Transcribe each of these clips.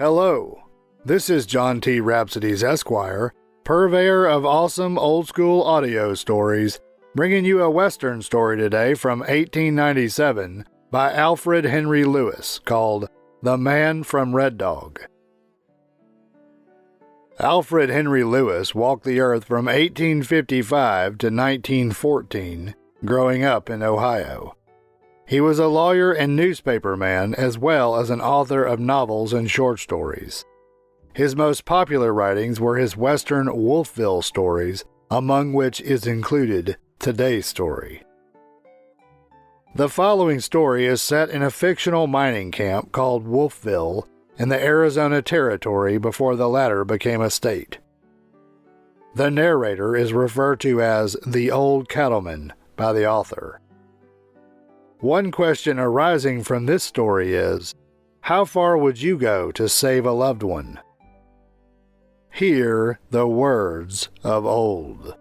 Hello, this is John T. Rhapsodes Esquire, purveyor of awesome old-school audio stories, bringing you a Western story today from 1897 by Alfred Henry Lewis called The Man from Red Dog. Alfred Henry Lewis walked the earth from 1855 to 1914, growing up in Ohio. He was a lawyer and newspaperman as well as an author of novels and short stories. His most popular writings were his Western Wolfville stories, among which is included today's story. The following story is set in a fictional mining camp called Wolfville in the Arizona Territory before the latter became a state. The narrator is referred to as the Old Cattleman by the author. One question arising from this story is, how far would you go to save a loved one? Hear the words of old.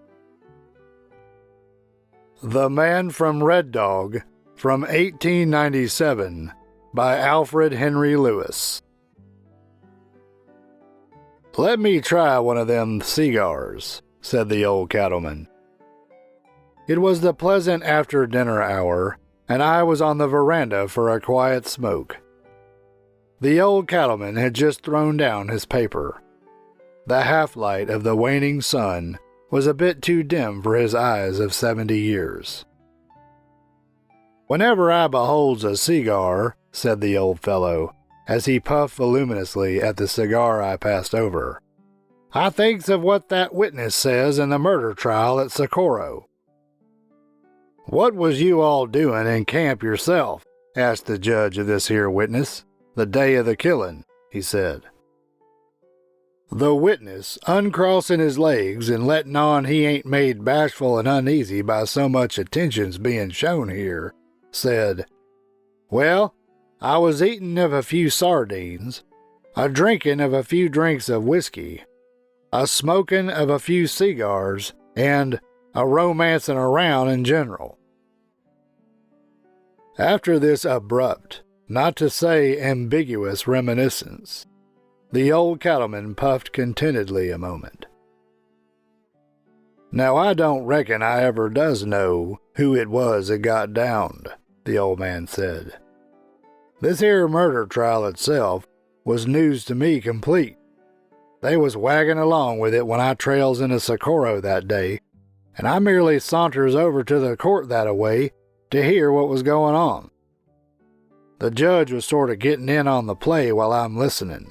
The Man from Red Dog from 1897 by Alfred Henry Lewis. "Let me try one of them cigars," said the old cattleman. It was the pleasant after-dinner hour, and I was on the veranda for a quiet smoke. The old cattleman had just thrown down his paper. The half-light of the waning sun was a bit too dim for his eyes of 70 years. "Whenever I beholds a cigar," said the old fellow, as he puffed voluminously at the cigar I passed over, "I thinks of what that witness says in the murder trial at Socorro." "What was you all doing in camp yourself?" asked the judge of this here witness. "The day of the killing," he said. The witness, uncrossing his legs and letting on he ain't made bashful and uneasy by so much attentions being shown here, said, "Well, I was eating of a few sardines, a drinking of a few drinks of whiskey, a smoking of a few cigars, and a romancing around in general." After this abrupt, not to say ambiguous reminiscence, the old cattleman puffed contentedly a moment. "Now I don't reckon I ever does know who it was that got downed," the old man said. "This here murder trial itself was news to me complete. They was wagging along with it when I trails into Socorro that day, and I merely saunters over to the court that-a-way to hear what was going on. The judge was sort of getting in on the play while I'm listening."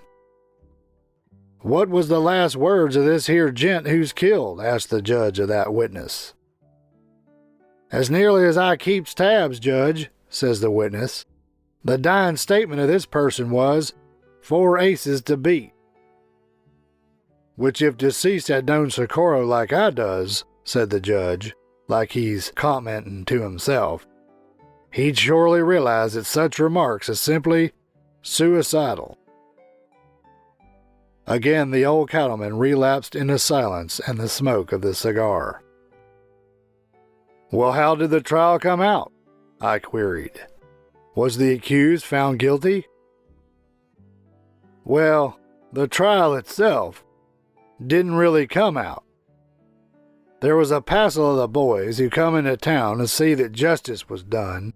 "What was the last words of this here gent who's killed?" asked the judge of that witness. "As nearly as I keeps tabs, Judge," says the witness, "the dying statement of this person was 4 aces to beat." "Which if deceased had known Socorro like I does," said the judge, like he's commenting to himself, "he'd surely realize that such remarks is simply suicidal." Again the old cattleman relapsed into silence and the smoke of the cigar. "Well, how did the trial come out?" I queried. "Was the accused found guilty?" "Well, the trial itself didn't really come out. There was a passel of the boys who come into town to see that justice was done,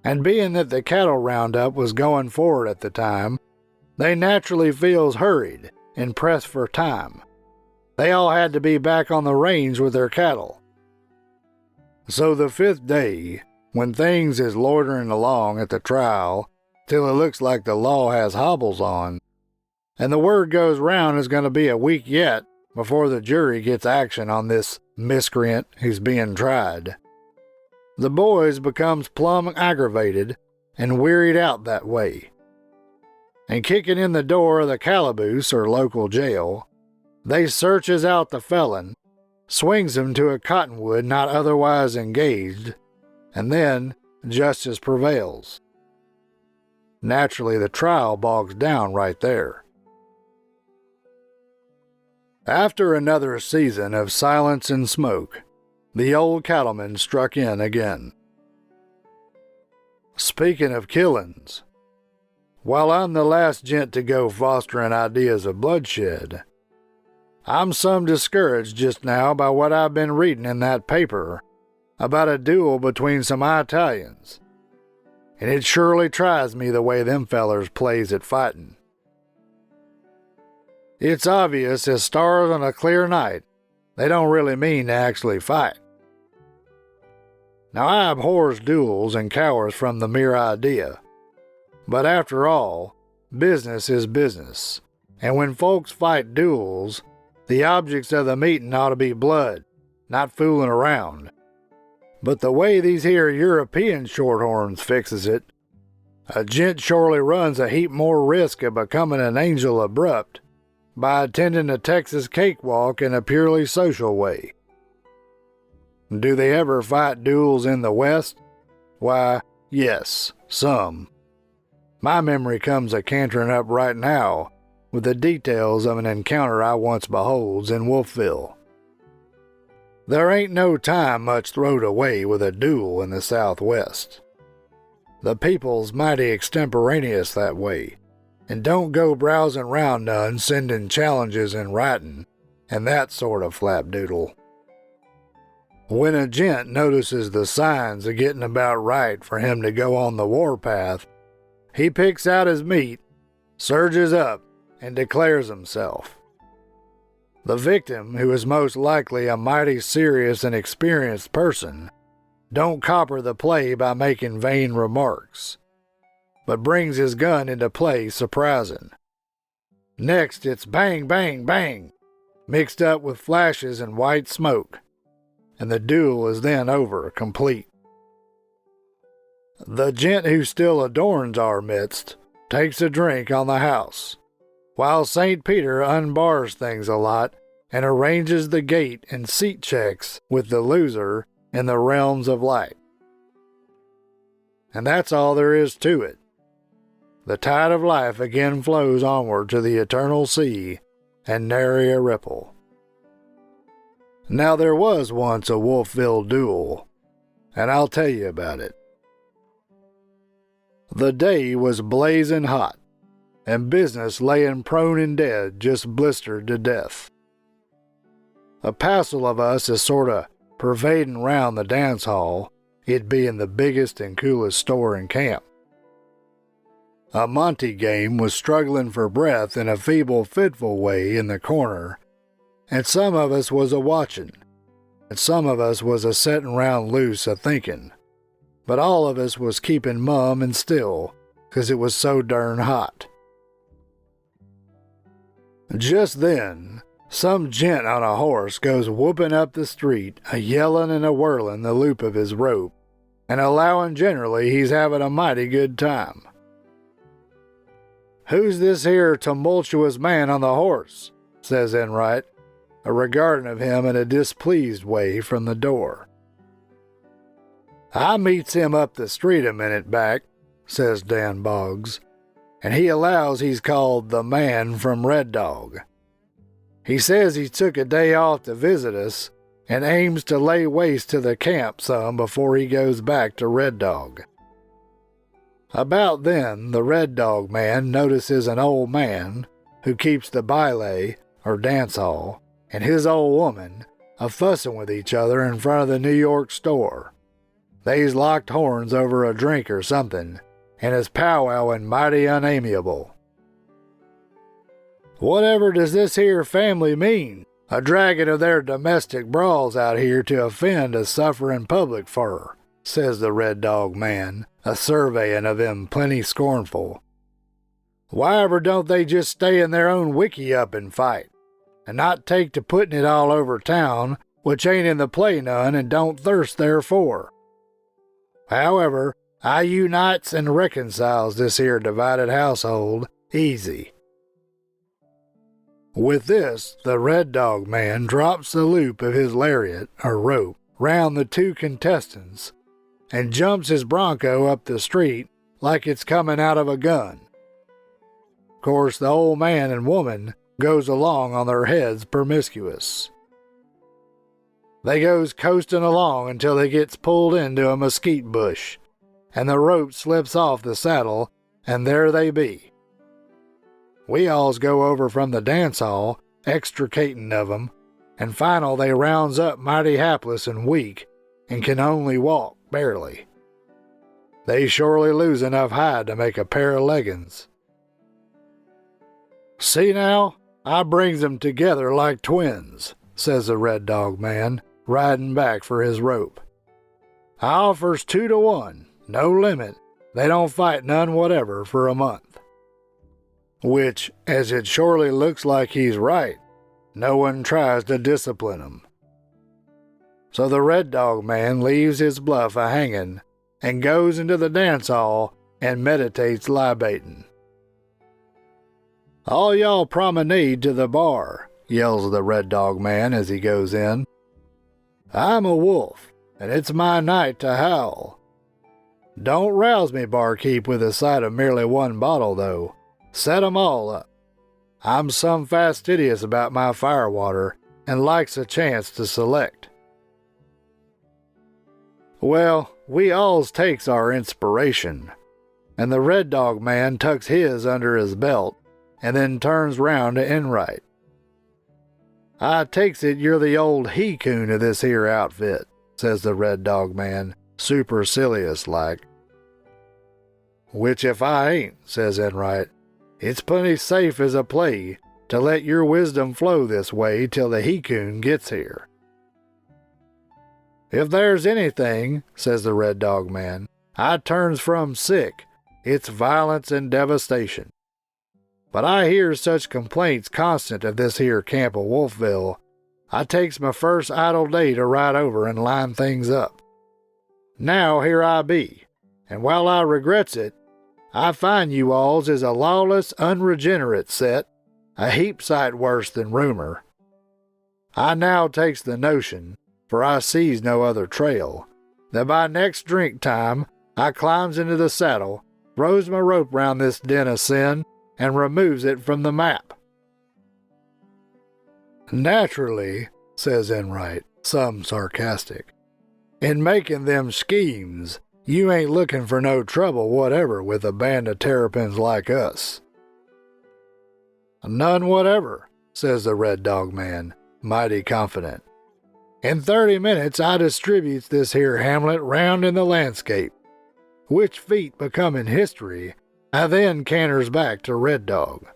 and being that the cattle roundup was going forward at the time, they naturally feels hurried and pressed for time. They all had to be back on the range with their cattle. So the 5th day, when things is loitering along at the trial till it looks like the law has hobbles on, and the word goes round is going to be a week yet before the jury gets action on this miscreant who's being tried, the boys becomes plumb aggravated and wearied out that way. And kicking in the door of the calaboose or local jail, they searches out the felon, swings him to a cottonwood not otherwise engaged, and then justice prevails. Naturally, the trial bogs down right there. After another season of silence and smoke, the old cattleman struck in again. "Speaking of killings, While I'm the last gent to go fostering ideas of bloodshed, I'm some discouraged just now by what I've been reading in that paper about a duel between some Italians, and it surely tries me the way them fellers plays at fighting. It's obvious as stars on a clear night they don't really mean to actually fight. Now I abhors duels and cowers from the mere idea, but after all, business is business, and when folks fight duels, the objects of the meeting ought to be blood, not fooling around. But the way these here European shorthorns fixes it, a gent surely runs a heap more risk of becoming an angel abrupt by attending a Texas cakewalk in a purely social way. Do they ever fight duels in the West? Why, yes, some. My memory comes a cantering up right now with the details of an encounter I once beholds in Wolfville. There ain't no time much throwed away with a duel in the Southwest. The people's mighty extemporaneous that way, and don't go browsing round none sending challenges in writing and that sort of flapdoodle. When a gent notices the signs are getting about right for him to go on the warpath, he picks out his meat, surges up, and declares himself. The victim, who is most likely a mighty serious and experienced person, don't copper the play by making vain remarks, but brings his gun into play surprising. Next it's bang, bang, bang, mixed up with flashes and white smoke, and the duel is then over complete. The gent who still adorns our midst takes a drink on the house, while St. Peter unbars things a lot and arranges the gate and seat checks with the loser in the realms of light. And that's all there is to it. The tide of life again flows onward to the eternal sea, and nary a ripple. Now there was once a Wolfville duel, and I'll tell you about it. The day was blazing hot, and business laying prone and dead just blistered to death. A passel of us is sorta pervading round the dance hall, it being the biggest and coolest store in camp. A Monte game was struggling for breath in a feeble, fitful way in the corner, and some of us was a-watching, and some of us was a-setting round loose a-thinking, but all of us was keeping mum and still, 'cause it was so darn hot. Just then, some gent on a horse goes whooping up the street, a-yelling and a-whirling the loop of his rope, and allowing generally he's having a mighty good time. "Who's this here tumultuous man on the horse?" says Enright, a-regarding of him in a displeased way from the door. "I meets him up the street a minute back," says Dan Boggs, "and he allows he's called the man from Red Dog. He says he took a day off to visit us and aims to lay waste to the camp some before he goes back to Red Dog." About then, the Red Dog man notices an old man who keeps the baile, or dance hall, and his old woman a-fussing with each other in front of the New York store. They's locked horns over a drink or something, and is powwowing mighty unamiable. "Whatever does this here family mean, a-dragging of their domestic brawls out here to offend a sufferin' public fur?" says the Red Dog man, a-surveyin' of him plenty scornful. "Whyever don't they just stay in their own wiki up and fight, and not take to putting it all over town, which ain't in the play none and don't thirst therefore? However, I unites and reconciles this here divided household easy." With this, the Red Dog man drops the loop of his lariat, or rope, round the two contestants, and jumps his bronco up the street like it's coming out of a gun. Course, the old man and woman goes along on their heads promiscuous. They goes coasting along until they gets pulled into a mesquite bush, and the rope slips off the saddle and there they be. We alls go over from the dance hall, extricating of 'em, and final they rounds up mighty hapless and weak, and can only walk barely. They surely lose enough hide to make a pair of leggings. See now, I brings 'em together like twins, says the Red Dog man, riding back for his rope. I offers 2 to 1, no limit, they don't fight none whatever for a month. Which, as it surely looks like he's right, no one tries to discipline 'em. So the Red Dog man leaves his bluff a-hangin' and goes into the dance hall and meditates libating. All y'all promenade to the bar, yells the Red Dog man as he goes in. I'm a wolf, and it's my night to howl. Don't rouse me, barkeep, with the sight of merely 1 bottle, though. Set 'em all up. I'm some fastidious about my firewater and likes a chance to select. Well, we alls takes our inspiration, and the Red Dog man tucks his under his belt and then turns round to Enright. I takes it you're the old he-coon of this here outfit, says the Red Dog man, supercilious-like. Which if I ain't, says Enright, it's plenty safe as a play to let your wisdom flow this way till the he-coon gets here. If there's anything, says the Red Dog man, I turns from sick, it's violence and devastation. But I hears such complaints constant of this here camp of Wolfville, I takes my first idle day to ride over and line things up. Now here I be, and while I regrets it, I find you alls is a lawless, unregenerate set, a heap sight worse than rumor. I now takes the notion, for I sees no other trail, that by next drink time I climbs into the saddle, throws my rope round this den of sin, and removes it from the map. Naturally, says Enright, some sarcastic, in making them schemes, you ain't looking for no trouble whatever with a band of terrapins like us. None whatever, says the Red Dog man, mighty confident. In 30 minutes I distributes this here hamlet round in the landscape, which feat becoming history, I then canters back to Red Dog.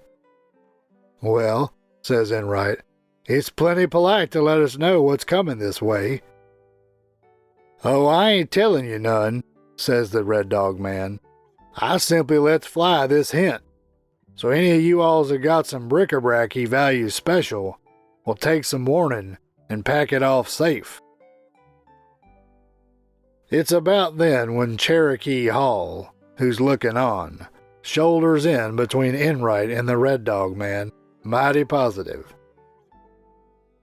Well, says Enright, it's plenty polite to let us know what's coming this way. Oh, I ain't telling you none, says the Red Dog man. I simply lets fly this hint, so any of you alls that got some bric-a-brac he values special will take some warning and pack it off safe. It's about then when Cherokee Hall, who's looking on, shoulders in between Enright and the Red Dog man, mighty positive.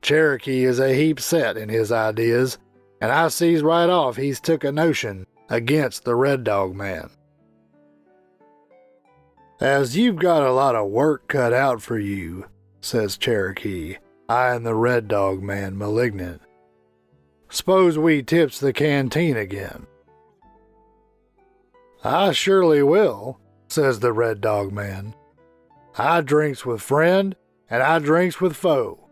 Cherokee is a heap set in his ideas, and I sees right off he's took a notion against the Red Dog man. As you've got a lot of work cut out for you, says Cherokee, eyeing the Red Dog man malignant. S'pose we tips the canteen again. I surely will, says the Red Dog man. I drinks with friend, and I drinks with foe,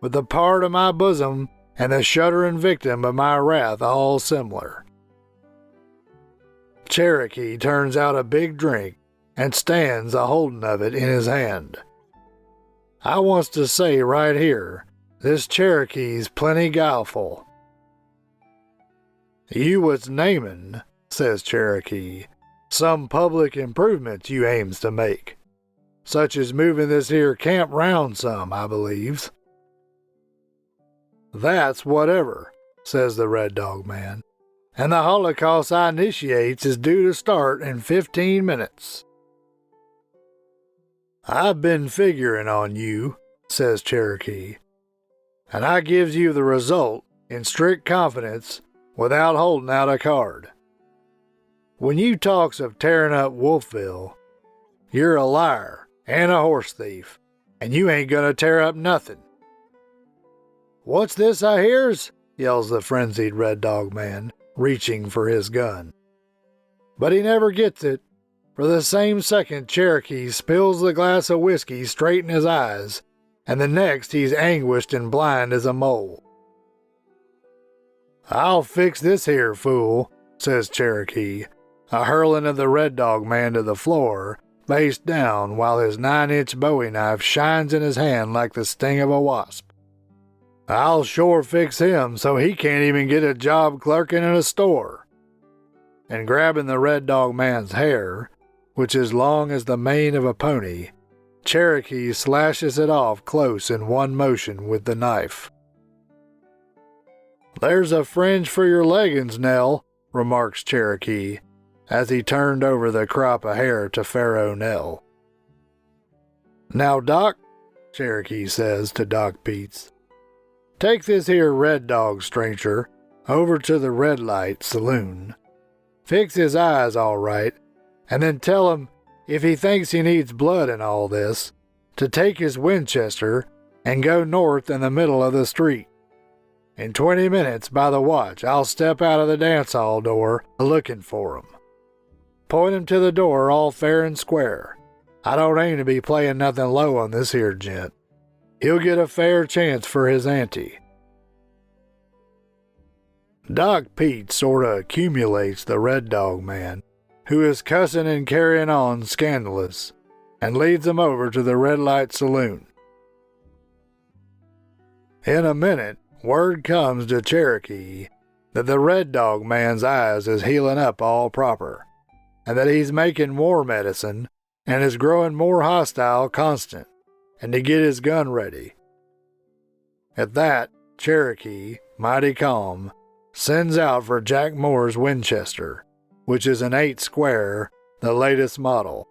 with the part of my bosom and the shuddering victim of my wrath all similar. Cherokee turns out a big drink and stands a-holding of it in his hand. I wants to say right here, this Cherokee's plenty guileful. You was namin', says Cherokee, some public improvements you aims to make, such as moving this here camp round some, I believes. That's whatever, says the Red Dog man, and the Holocaust I initiates is due to start in 15 minutes. I've been figuring on you, says Cherokee, and I gives you the result in strict confidence without holding out a card. When you talks of tearing up Wolfville, you're a liar and a horse thief, and you ain't gonna tear up nothing. What's this I hears? Yells the frenzied Red Dog man, reaching for his gun. But he never gets it, For the same second, Cherokee spills the glass of whiskey straight in his eyes, and the next he's anguished and blind as a mole. "I'll fix this here fool," says Cherokee, a-hurling of the Red Dog man to the floor, face down, while his 9-inch bowie knife shines in his hand like the sting of a wasp. "I'll sure fix him so he can't even get a job clerking in a store." And grabbing the Red Dog man's hair, which is long as the mane of a pony, Cherokee slashes it off close in one motion with the knife. "There's a fringe for your leggings, Nell," remarks Cherokee, as he turned over the crop of hair to Pharaoh Nell. "Now, Doc," Cherokee says to Doc Peets, "take this here Red Dog stranger over to the Red Light Saloon. Fix his eyes all right, and then tell him, if he thinks he needs blood in all this, to take his Winchester and go north in the middle of the street. In 20 minutes by the watch, I'll step out of the dance hall door a-looking for him. Point him to the door all fair and square. I don't aim to be playing nothing low on this here gent. He'll get a fair chance for his ante." Doc Pete sorta accumulates the Red Dog man, who is cussing and carrying on scandalous, and leads him over to the Red Light Saloon. In a minute, word comes to Cherokee that the Red Dog man's eyes is healing up all proper, and that he's making war medicine and is growing more hostile constant, and to get his gun ready. At that, Cherokee, mighty calm, sends out for Jack Moore's Winchester, which is an 8 square, the latest model.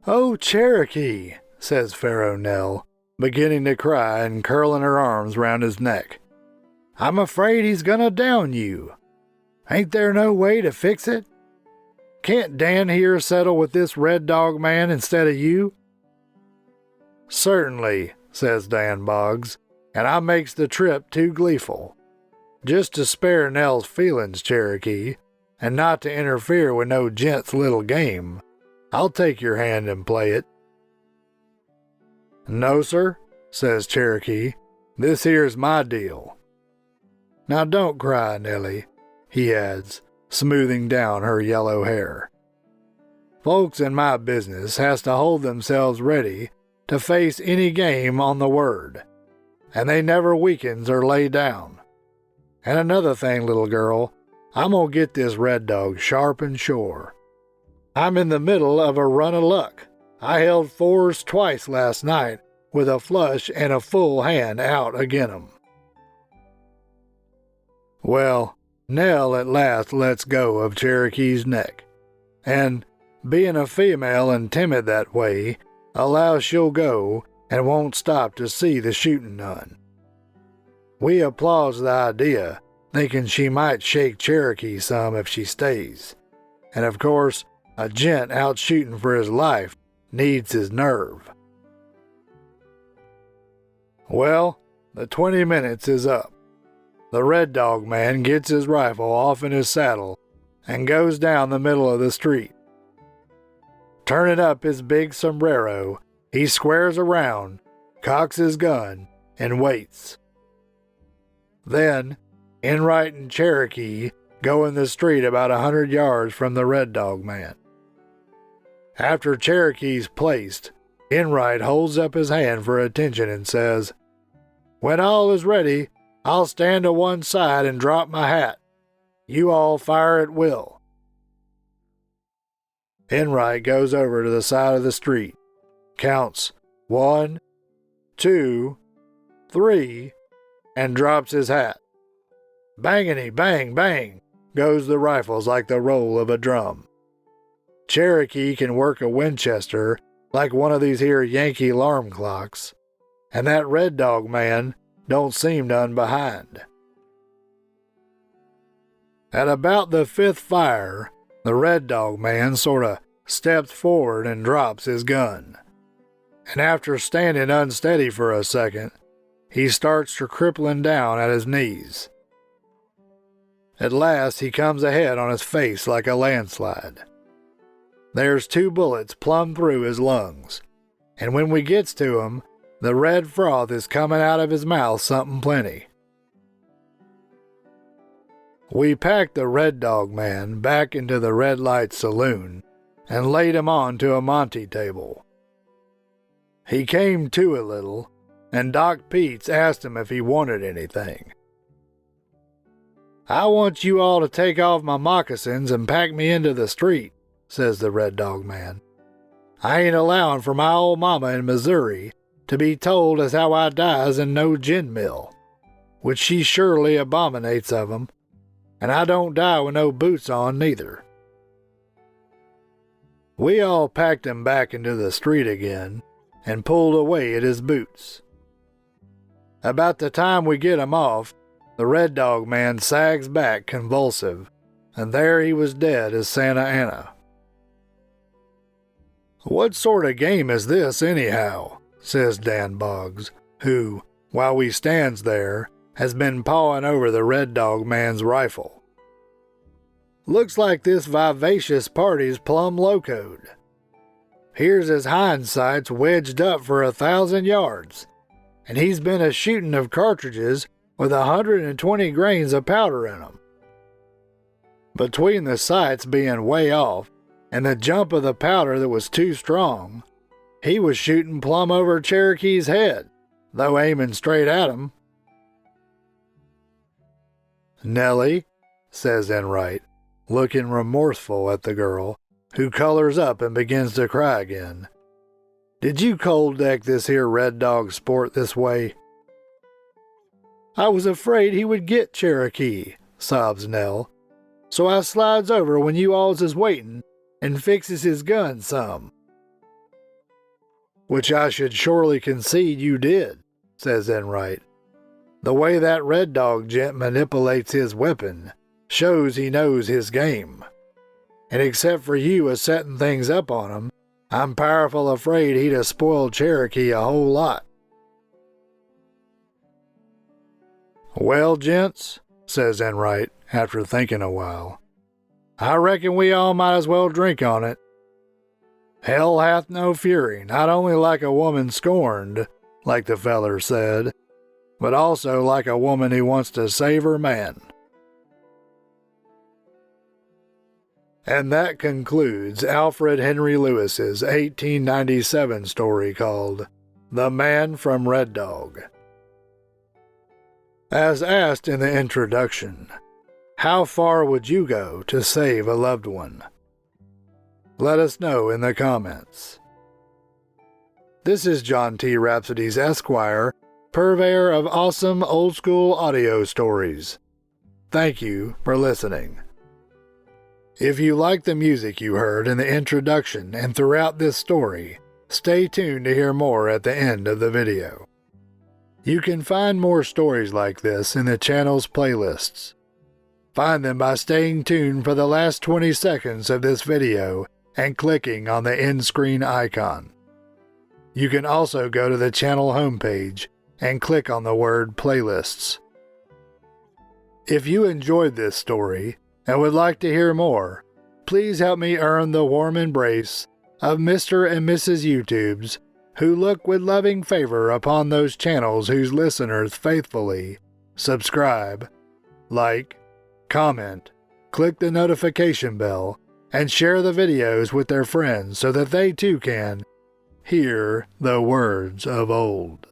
"Oh, Cherokee," says Pharaoh Nell, beginning to cry and curling her arms round his neck. "I'm afraid he's gonna down you. Ain't there no way to fix it? Can't Dan here settle with this Red Dog man instead of you?" "Certainly," says Dan Boggs, and I makes the trip too gleeful. Just to spare Nell's feelings, Cherokee, and not to interfere with no gent's little game, I'll take your hand and play it." "No, sir," says Cherokee. "This here's my deal. Now don't cry, Nellie," he adds, smoothing down her yellow hair. "Folks in my business has to hold themselves ready to face any game on the word, and they never weakens or lay down. And another thing, little girl, I'm gonna get this Red Dog sharp and sure. I'm in the middle of a run of luck. I held 4s twice last night with a flush and a full hand out agin 'em." Well, Nell at last lets go of Cherokee's neck, and, being a female and timid that way, allows she'll go and won't stop to see the shooting none. We applauds the idea, thinking she might shake Cherokee some if she stays, and of course, a gent out shooting for his life needs his nerve. Well, the 20 minutes is up. The Red Dog man gets his rifle off in his saddle and goes down the middle of the street. Turning up his big sombrero, he squares around, cocks his gun, and waits. Then, Enright and Cherokee go in the street about 100 yards from the Red Dog man. After Cherokee's placed, Enright holds up his hand for attention and says, "When all is ready, I'll stand to one side and drop my hat. You all fire at will." Enright goes over to the side of the street, counts 1, 2, 3, and drops his hat. Bangity bang bang goes the rifles like the roll of a drum. Cherokee can work a Winchester like one of these here Yankee alarm clocks, and that Red Dog man don't seem none behind. At about the 5th fire, the Red Dog man sorta steps forward and drops his gun, and after standing unsteady for a second, he starts to crippling down at his knees. At last he comes ahead on his face like a landslide, There's 2 bullets plumb through his lungs, and when we gets to him, the red froth is coming out of his mouth something plenty. We packed the Red Dog man back into the red light saloon and laid him on to a Monty table. He came to a little, and Doc Peets asked him if he wanted anything. "I want you all to take off my moccasins and pack me into the street," says the Red Dog man. "I ain't allowing for my old mama in Missouri to be told as how I dies in no gin mill, which she surely abominates of 'em, and I don't die with no boots on neither." We all packed him back into the street again and pulled away at his boots. About the time we get him off, the Red Dog man sags back convulsive, and there he was dead as Santa Anna. "What sort of game is this, anyhow?" says Dan Boggs, who, while we stands there, has been pawing over the Red Dog man's rifle. "Looks like this vivacious party's plumb locoed. Here's his hindsights wedged up for 1,000 yards, and he's been a shooting of cartridges with 120 grains of powder in 'em. Between the sights being way off and the jump of the powder that was too strong, he was shooting plumb over Cherokee's head, though aiming straight at him." "Nellie," says Enright, looking remorseful at the girl, who colors up and begins to cry again, "did you cold deck this here Red Dog sport this way?" "I was afraid he would get Cherokee," sobs Nell, "so I slides over when you alls is waiting and fixes his gun some." "Which I should surely concede you did," says Enright. "The way that Red Dog gent manipulates his weapon shows he knows his game. And except for you a setting things up on him, I'm powerful afraid he'd have spoiled Cherokee a whole lot." "Well, gents," says Enright after thinking a while, "I reckon we all might as well drink on it. Hell hath no fury, not only like a woman scorned, like the feller said, but also like a woman who wants to save her man." And that concludes Alfred Henry Lewis's 1897 story called The Man from Red Dog. As asked in the introduction, how far would you go to save a loved one? Let us know in the comments. This is John T. Rhapsodies Esquire, purveyor of awesome old-school audio stories. Thank you for listening. If you like the music you heard in the introduction and throughout this story, stay tuned to hear more at the end of the video. You can find more stories like this in the channel's playlists. Find them by staying tuned for the last 20 seconds of this video and clicking on the end screen icon. You can also go to the channel homepage and click on the word Playlists. If you enjoyed this story and would like to hear more, please help me earn the warm embrace of Mr. and Mrs. YouTubes who look with loving favor upon those channels whose listeners faithfully subscribe, like, comment, click the notification bell, and share the videos with their friends so that they too can hear the words of old.